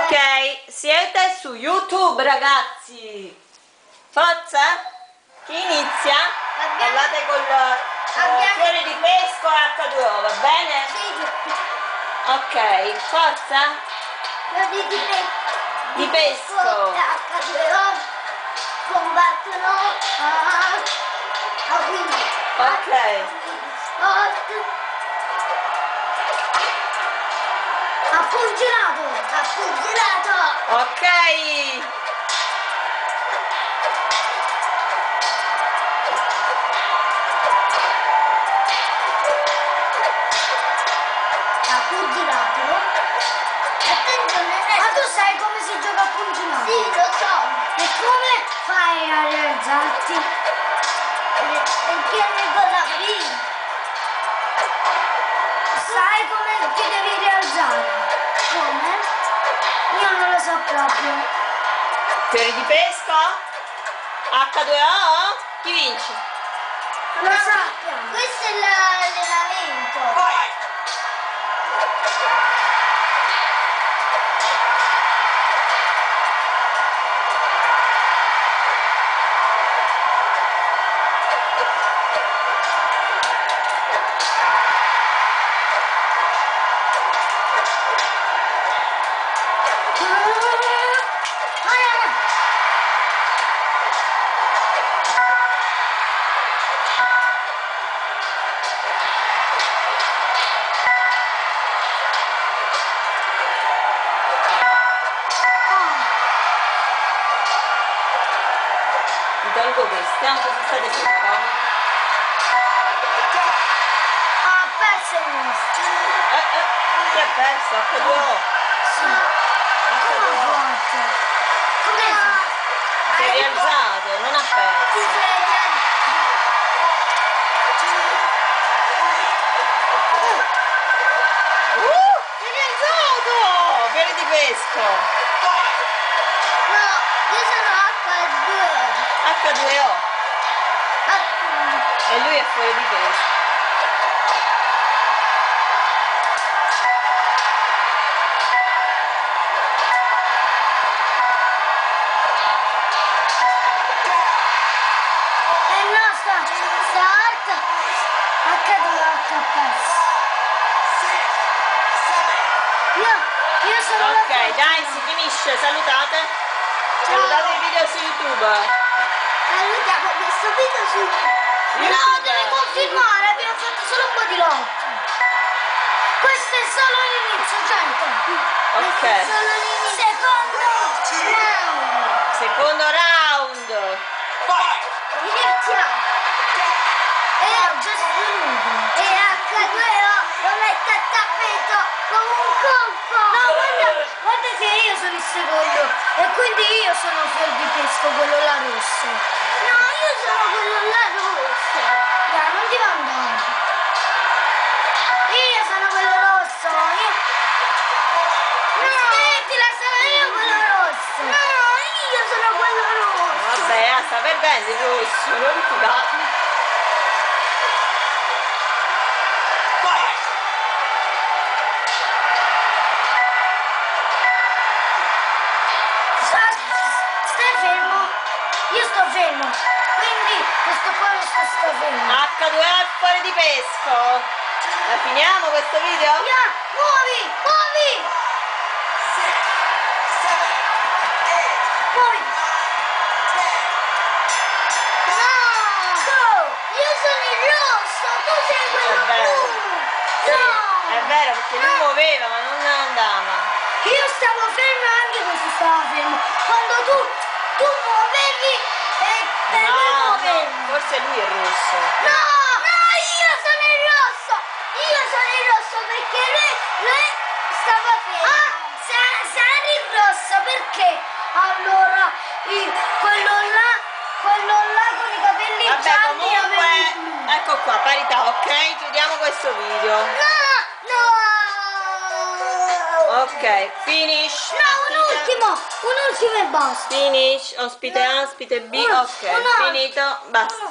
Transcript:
Ok, siete su YouTube ragazzi. Forza? Chi inizia? Parlate con fiori di pesco H2O, va bene? Sì. Ok, forza? Fiori Di pesco. H2O combattono a Wii. Ok. Sport. Ha funzionato! Ha funzionato! Ok. Ha funzionato? Attenzione! Ma tu sai come si gioca a funzionato? Sì, lo so! E come fai a rialzarti? Perché con la B? Sai come ti devi rialzare? Come? Io non lo so proprio. Fiori di pesco? H2O? Chi vince? Non lo sappiamo. Questo è l'allenamento. Mi tolgo queste, anche se state più comodi. Ha perso il nostro. Chi ha perso? H2O. Sì. Come ha fatto? Come Si è rialzato, non ha perso. Si è rialzato! Fiori di pesco. No, io sono H2O. H2O. E lui è fuori di pesco. E il nostro start H2O ha perso. Io sono Ok, dai, si finisce. Salutate. Salutate il video su YouTube. Salutiamo questo video su YouTube. No, devi confermare, abbiamo fatto solo un po' di lotta. Questo è solo l'inizio, gente. Ok. Questo è solo l'inizio. Secondo round. Iniziamo. E H2O lo mette a tappeto con un colpo. No, guarda che io sono il secondo. E quindi io sono fior di pesco, quello là rosso. No, io sono quello là rosso. Dai, non ti va andare. Io sono quello rosso. No, smettila, sono io quello rosso. No, io sono quello rosso. Vabbè, sta perdendo il rosso, non ti va. Stai fermo? Io sto fermo. Quindi questo qua lo sto fermo. H2O è fuori di pesco. La finiamo questo video? Via, muovi, muovi. Muovi. No. Io sono il rosso, tu sei quello È vero. blu. No. È vero, perché lui muoveva ma non andava. Io stavo fermo anche questo stava fermo. Quando tu muovevi e lui No, muoveva. forse lui è rosso. No, io sono il rosso. Io sono il rosso perché lui stava fermo. Ah, sei il rosso perché? Allora, quello là con i capelli Vabbè, gialli aveva il comunque, blu. ecco qua, parità, ok? Chiudiamo questo video. No. Ok, finish. No, un ultimo e basta. Finish, ospite A, ospite B, ok, Un altro. finito, basta.